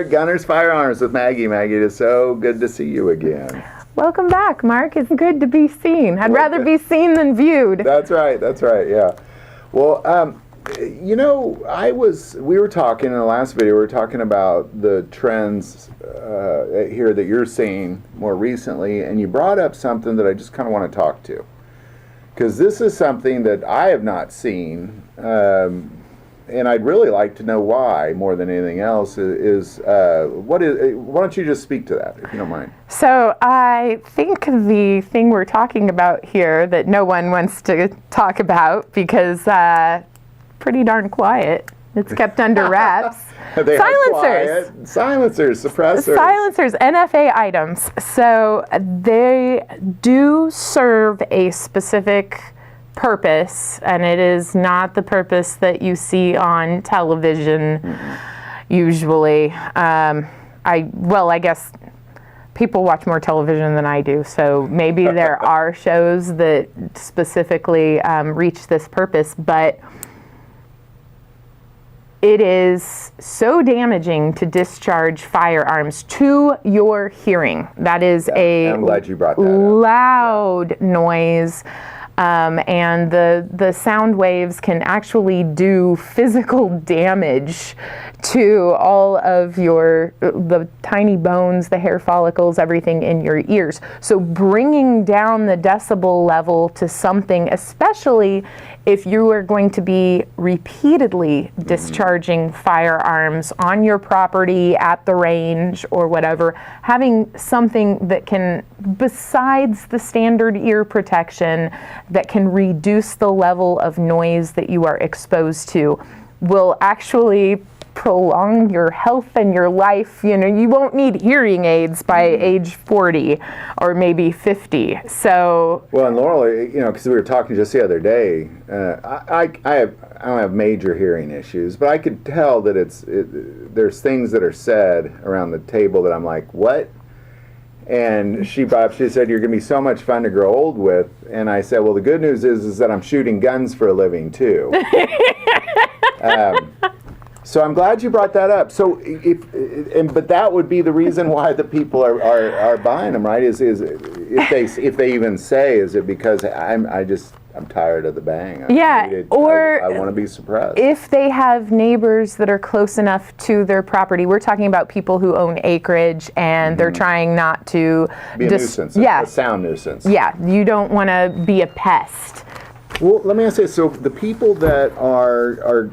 Gunner's Firearms with Maggie. Maggie, it is so good to see you again. Welcome back, Mark. It's good to be seen. I'd rather be seen than viewed. That's right, yeah. Well, we were talking in the last video, we were talking about the trends here that you're seeing more recently, and you brought up something that I just kind of want to talk to. Because this is something that I have not seen, and I'd really like to know why more than anything else. Why don't you just speak to that, if you don't mind? So I think the thing we're talking about here that no one wants to talk about because pretty darn quiet. It's kept under wraps. Silencers. Silencers, suppressors. Silencers, NFA items. So they do serve a specific purpose, and it is not the purpose that you see on television usually. I guess people watch more television than I do, so maybe there are shows that specifically reach this purpose, but it is so damaging to discharge firearms to your hearing. That is I'm glad you brought that up. Loud noise. And the sound waves can actually do physical damage to all of the tiny bones, the hair follicles, everything in your ears. So bringing down the decibel level to something, especially if you are going to be repeatedly discharging firearms on your property, at the range, or whatever, having something that can, besides the standard ear protection, that can reduce the level of noise that you are exposed to will actually prolong your health and your life. You know, you won't need hearing aids by age 40 or maybe 50. So well, and Laurel, you know, because we were talking just the other day, I don't have major hearing issues, but I could tell that there's things that are said around the table that I'm like, what? And she said, you're going to be so much fun to grow old with. And I said, well, the good news is that I'm shooting guns for a living, too. So I'm glad you brought that up. So, but that would be the reason why the people are buying them, right? Is if they even say, is it because I'm tired of the bang? I want to be suppressed. If they have neighbors that are close enough to their property, we're talking about people who own acreage and they're trying not to be a nuisance, a sound nuisance. Yeah, you don't want to be a pest. Well, let me ask you. So the people that are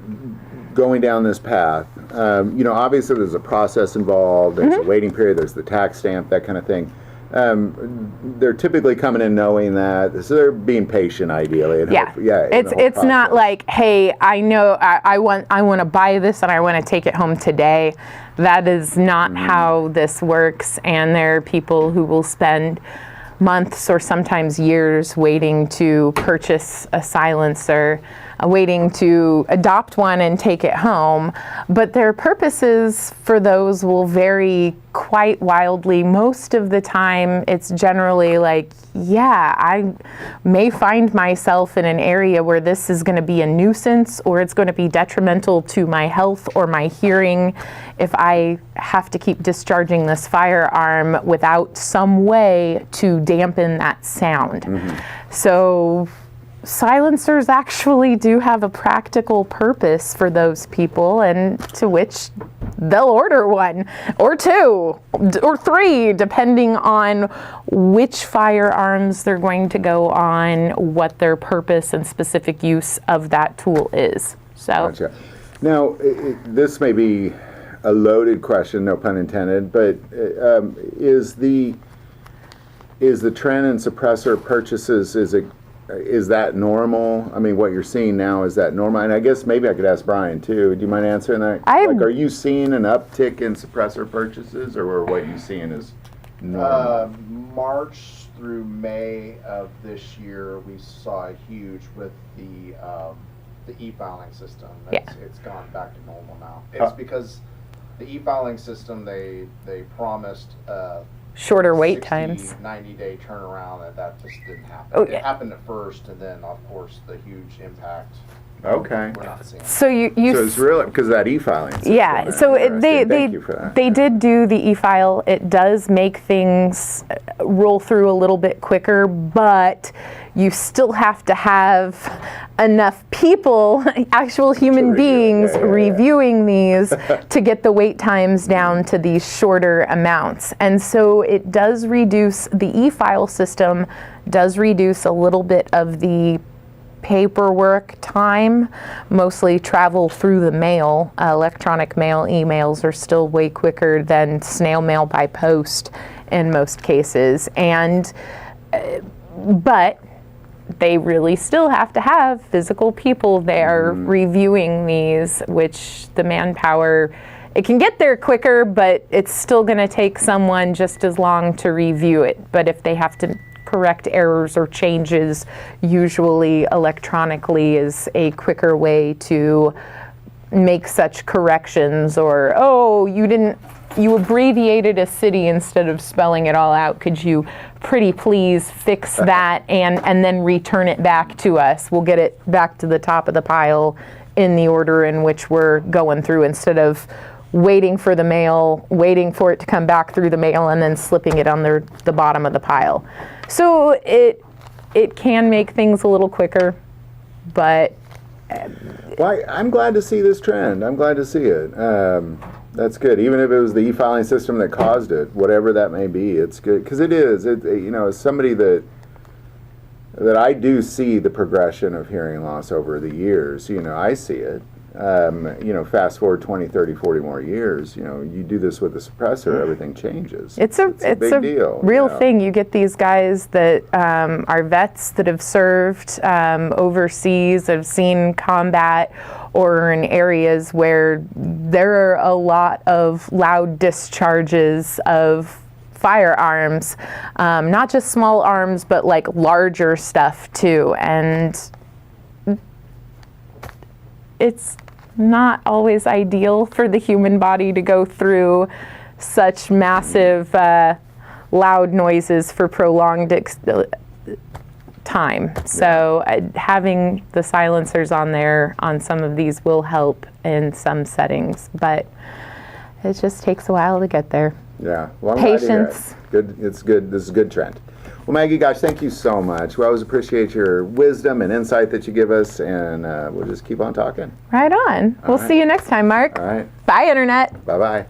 going down this path, obviously there's a process involved. There's a waiting period. There's the tax stamp, that kind of thing. They're typically coming in knowing that, so they're being patient, ideally. It's not like, hey, I know I want to buy this and I want to take it home today. That is not how this works, and there are people who will spend months or sometimes years waiting to purchase a silencer, waiting to adopt one and take it home, but their purposes for those will vary quite wildly. Most of the time, it's generally like, yeah, I may find myself in an area where this is going to be a nuisance, or it's going to be detrimental to my health or my hearing if I have to keep discharging this firearm without some way to dampen that sound. So silencers actually do have a practical purpose for those people, and to which they'll order one or two or three, depending on which firearms they're going to go on, what their purpose and specific use of that tool is. So, gotcha. Now, this may be a loaded question, no pun intended, but is the trend in suppressor purchases, is that normal? I mean, what you're seeing now, is that normal? And I guess maybe I could ask Brian too. Do you mind answering that? Are you seeing an uptick in suppressor purchases, or what you seeing is normal? March through May of this year, we saw a huge with the e-filing system. It's gone back to normal now. It's because the e-filing system, they promised shorter wait times, 90-day turnaround, and that just didn't happen. It happened at first, and then of course the huge impact Okay. We're not seeing. So you So it's really because of that e-filing system. yeah, so Thank you for that. they did do the e-file. It does make things roll through a little bit quicker, but you still have to have enough people, actual human review it. beings, Yeah. reviewing these to get the wait times down to these shorter amounts. And so it does reduce, the e-file system does reduce a little bit of the paperwork time, mostly travel through the mail. Electronic mail, emails are still way quicker than snail mail by post in most cases. And but they really still have to have physical people there reviewing these, which the manpower, it can get there quicker, but it's still going to take someone just as long to review it. But if they have to correct errors or changes, usually electronically is a quicker way to make such corrections. Or, oh, you abbreviated a city instead of spelling it all out. Could you pretty please fix that and then return it back to us? We'll get it back to the top of the pile in the order in which we're going through, instead of waiting for the mail, waiting for it to come back through the mail, and then slipping it on the bottom of the pile. So it can make things a little quicker, but Well, I'm glad to see this trend. I'm glad to see it. That's good. Even if it was the e-filing system that caused it, whatever that may be, it's good because it is. As somebody that I do see the progression of hearing loss over the years. I see it. Fast forward 20, 30, 40 more years, you do this with a suppressor, everything changes. It's a big deal. Real thing. You get these guys that are vets that have served overseas, have seen combat, or in areas where there are a lot of loud discharges of firearms, not just small arms, but like larger stuff too. And it's not always ideal for the human body to go through such massive loud noises for prolonged time. So having the silencers on there on some of these will help in some settings, but it just takes a while to get there. Yeah. Well, I'm glad to hear it. Patience. Good. It's good. This is a good trend. Well, Maggie, gosh, thank you so much. We always appreciate your wisdom and insight that you give us, and we'll just keep on talking. Right on. We'll see you next time, Mark. All right. Bye, Internet. Bye-bye.